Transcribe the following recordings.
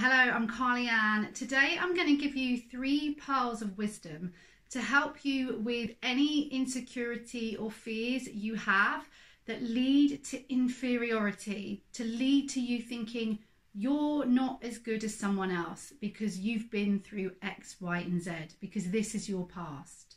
Hello, I'm Carly Ann. Today I'm going to give you 3 pearls of wisdom to help you with any insecurity or fears you have that lead to inferiority, to lead to you thinking you're not as good as someone else because you've been through X, Y, and Z, because this is your past.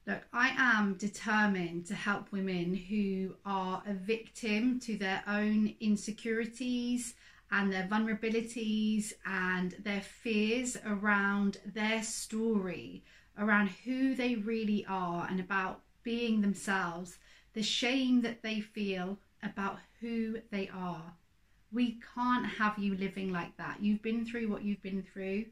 Look, I am determined to help women who are a victim to their own insecurities and their vulnerabilities and their fears around their story, around who they really are and about being themselves, the shame that they feel about who they are. We can't have you living like that. You've been through what you've been through.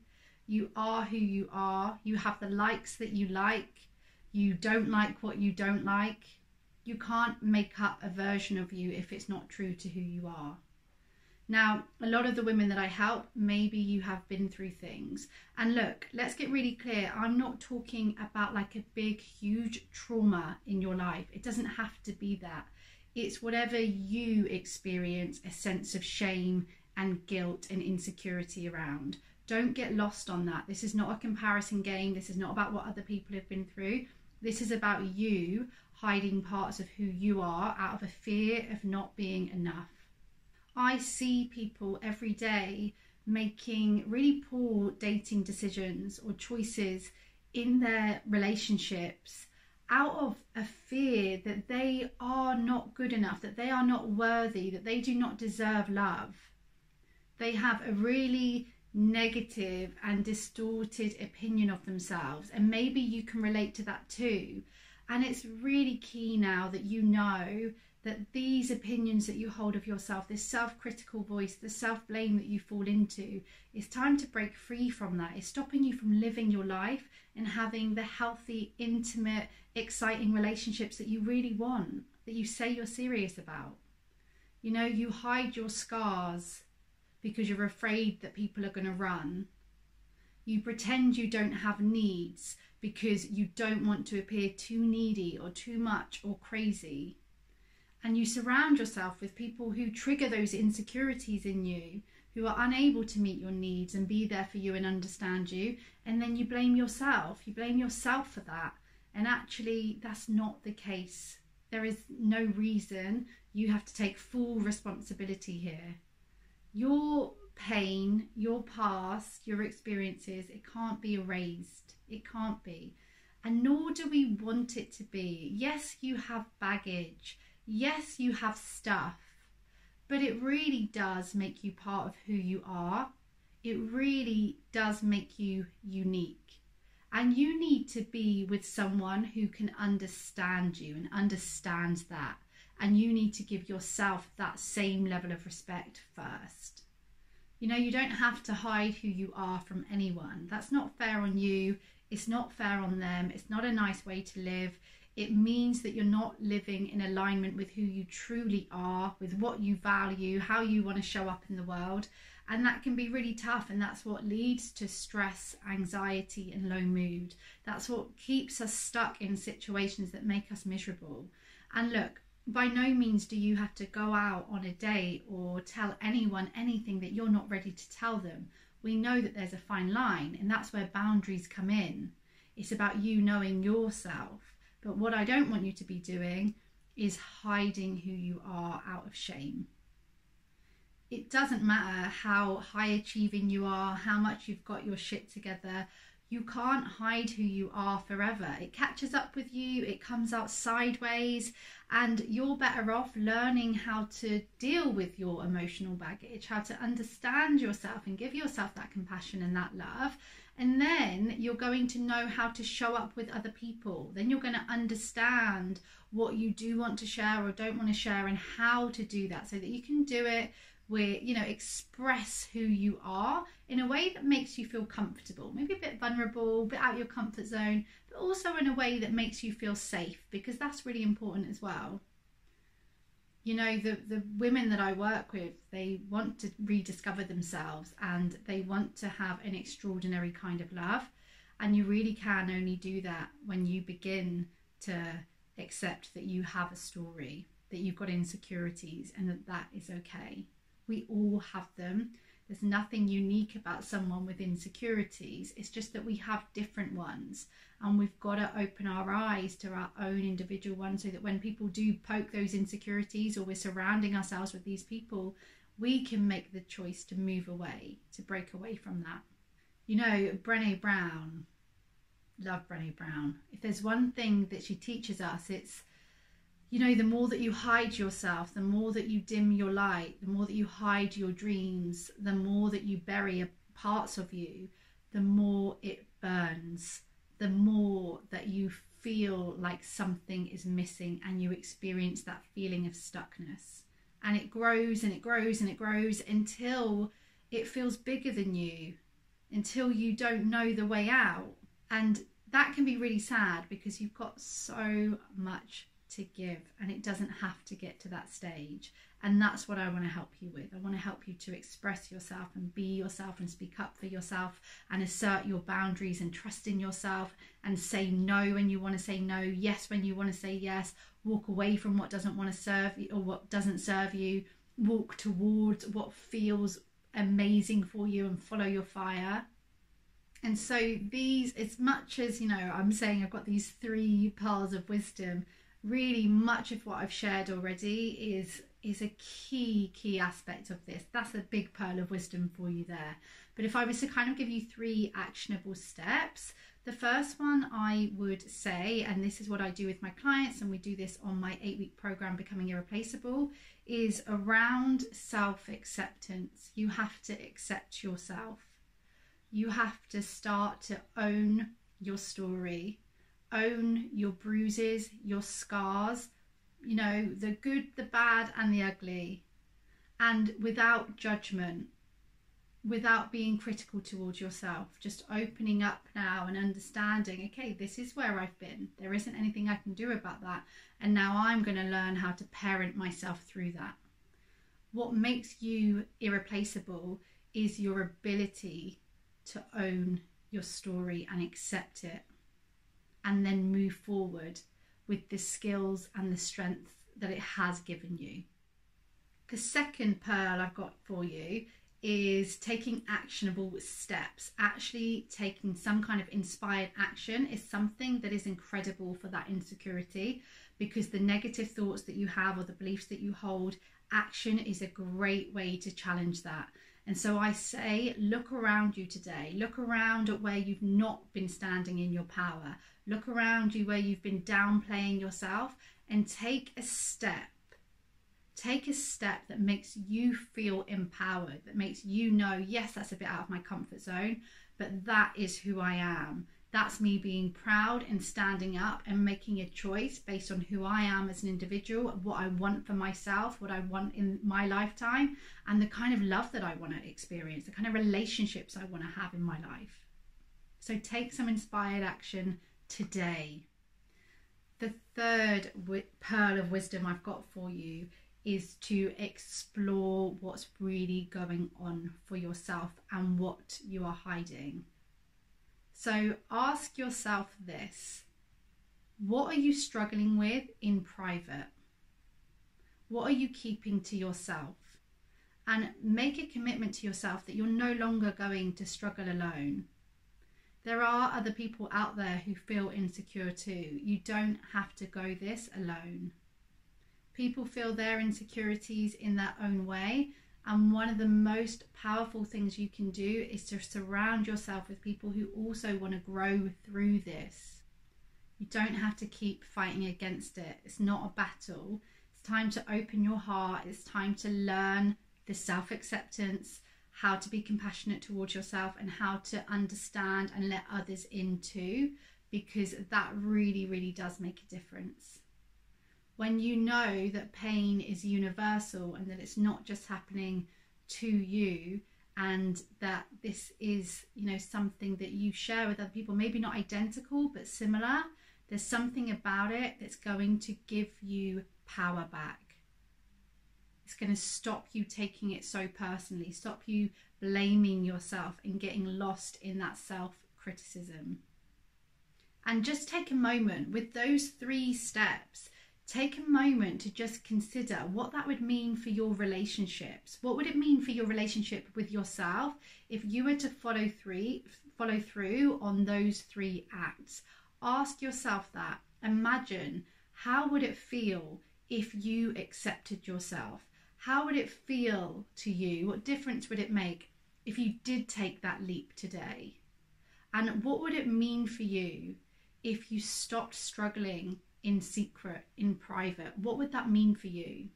You are who you are. You have the likes that you like. You don't like what you don't like. You can't make up a version of you if it's not true to who you are. Now, a lot of the women that I help, maybe you have been through things. And look, let's get really clear. I'm not talking about like a big, huge trauma in your life. It doesn't have to be that. It's whatever you experience a sense of shame and guilt and insecurity around. Don't get lost on that. This is not a comparison game. This is not about what other people have been through. This is about you hiding parts of who you are out of a fear of not being enough. I see people every day making really poor dating decisions or choices in their relationships out of a fear that they are not good enough, that they are not worthy, that they do not deserve love. They have a really negative and distorted opinion of themselves, and maybe you can relate to that too. And it's really key now that you know that these opinions that you hold of yourself, this self-critical voice, the self-blame that you fall into, it's time to break free from that. It's stopping you from living your life and having the healthy, intimate, exciting relationships that you really want, that you say you're serious about. You know, you hide your scars because you're afraid that people are going to run. You pretend you don't have needs because you don't want to appear too needy or too much or crazy. And you surround yourself with people who trigger those insecurities in you, who are unable to meet your needs and be there for you and understand you. And then you blame yourself. You blame yourself for that. And actually, that's not the case. There is no reason you have to take full responsibility here. Your pain, your past, your experiences, it can't be erased. It can't be. And nor do we want it to be. Yes, you have baggage. Yes, you have stuff, but it really does make you part of who you are. It really does make you unique. And you need to be with someone who can understand you and understands that. And you need to give yourself that same level of respect first. You know, you don't have to hide who you are from anyone. That's not fair on you. It's not fair on them. It's not a nice way to live. It means that you're not living in alignment with who you truly are, with what you value, how you want to show up in the world. And that can be really tough. And that's what leads to stress, anxiety, and low mood. That's what keeps us stuck in situations that make us miserable. And look, by no means do you have to go out on a date or tell anyone anything that you're not ready to tell them. We know that there's a fine line, and that's where boundaries come in. It's about you knowing yourself. But what I don't want you to be doing is hiding who you are out of shame. It doesn't matter how high achieving you are, how much you've got your shit together. You can't hide who you are forever. It catches up with you, it comes out sideways, and you're better off learning how to deal with your emotional baggage, how to understand yourself and give yourself that compassion and that love. And then you're going to know how to show up with other people. Then you're going to understand what you do want to share or don't want to share and how to do that so that you can do it with, you know, express who you are in a way that makes you feel comfortable, maybe a bit vulnerable, a bit out of your comfort zone, but also in a way that makes you feel safe, because that's really important as well. You know, the women that I work with, they want to rediscover themselves and they want to have an extraordinary kind of love. And you really can only do that when you begin to accept that you have a story, that you've got insecurities, and that that is okay. We all have them. There's nothing unique about someone with insecurities. It's just that we have different ones, and we've got to open our eyes to our own individual ones, so that when people do poke those insecurities, or we're surrounding ourselves with these people, we can make the choice to move away, to break away from that. You know, Brené Brown, love Brené Brown. If there's one thing that she teaches us, it's, you know, the more that you hide yourself, the more that you dim your light, the more that you hide your dreams, the more that you bury parts of you, the more it burns, the more that you feel like something is missing, and you experience that feeling of stuckness. And it grows and it grows and it grows until it feels bigger than you, until you don't know the way out. And that can be really sad, because you've got so much to give, and it doesn't have to get to that stage. And that's what I want to help you with. I want to help you to express yourself and be yourself and speak up for yourself and assert your boundaries and trust in yourself, and say no when you want to say no, yes when you want to say yes, walk away from what doesn't want to serve you or what doesn't serve you, walk towards what feels amazing for you, and follow your fire. And so these, as much as, you know, I'm saying I've got these 3 pearls of wisdom, really much of what I've shared already is a key aspect of this. That's a big pearl of wisdom for you there. But if I was to kind of give you 3 actionable steps, the first one I would say, and this is what I do with my clients, and we do this on my 8-week program, Becoming Irreplaceable, is around self-acceptance. You have to accept yourself. You have to start to own your story, own your bruises, your scars, you know, the good, the bad, and the ugly, and without judgment, without being critical towards yourself, just opening up now and understanding, okay, this is where I've been. There isn't anything I can do about that. And now I'm going to learn how to parent myself through that. What makes you irreplaceable is your ability to own your story and accept it, and then move forward with the skills and the strength that it has given you. The second pearl I've got for you is taking actionable steps. Actually taking some kind of inspired action is something that is incredible for that insecurity, because the negative thoughts that you have, or the beliefs that you hold, action is a great way to challenge that. And so I say, look around you today. Look around at where you've not been standing in your power. Look around you where you've been downplaying yourself, and take a step. Take a step that makes you feel empowered, that makes you know, yes, that's a bit out of my comfort zone, but that is who I am. That's me being proud and standing up and making a choice based on who I am as an individual, what I want for myself, what I want in my lifetime, and the kind of love that I want to experience, the kind of relationships I want to have in my life. So take some inspired action today. The third pearl of wisdom I've got for you is to explore what's really going on for yourself and what you are hiding. So ask yourself this: what are you struggling with in private? What are you keeping to yourself? And make a commitment to yourself that you're no longer going to struggle alone. There are other people out there who feel insecure too. You don't have to go this alone. People feel their insecurities in their own way. And one of the most powerful things you can do is to surround yourself with people who also want to grow through this. You don't have to keep fighting against it. It's not a battle. It's time to open your heart. It's time to learn the self-acceptance, how to be compassionate towards yourself, and how to understand and let others in too, because that really, really does make a difference. When you know that pain is universal and that it's not just happening to you, and that this is, you know, something that you share with other people, maybe not identical but similar, there's something about it that's going to give you power back. It's going to stop you taking it so personally, stop you blaming yourself and getting lost in that self-criticism. And just take a moment with those 3 steps. take a moment to just consider what that would mean for your relationships. What would it mean for your relationship with yourself if you were to follow through on those 3 acts? Ask yourself that. Imagine, how would it feel if you accepted yourself? How would it feel to you? What difference would it make if you did take that leap today? And what would it mean for you if you stopped struggling in secret, in private? What would that mean for you?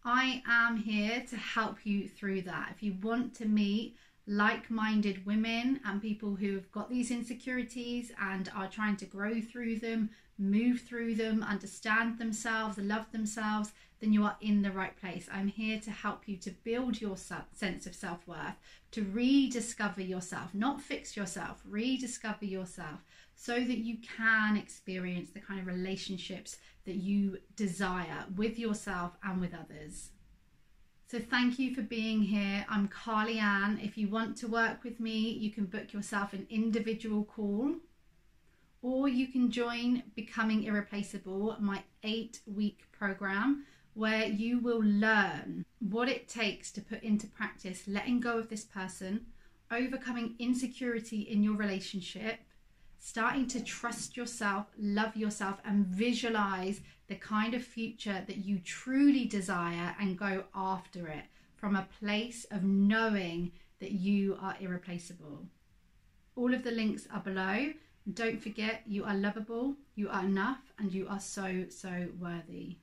I am here to help you through that. If you want to meet like-minded women and people who have got these insecurities and are trying to grow through them, move through them, understand themselves, love themselves, then you are in the right place. I'm here to help you to build your sense of self-worth, to rediscover yourself, not fix yourself, rediscover yourself, so that you can experience the kind of relationships that you desire with yourself and with others. So thank you for being here. I'm Carly Ann. If you want to work with me, you can book yourself an individual call, or you can join Becoming Irreplaceable, my 8-week program, where you will learn what it takes to put into practice letting go of this person, overcoming insecurity in your relationship, starting to trust yourself, love yourself, and visualize the kind of future that you truly desire and go after it from a place of knowing that you are irreplaceable. All of the links are below. Don't forget, you are lovable, you are enough, and you are so, so worthy.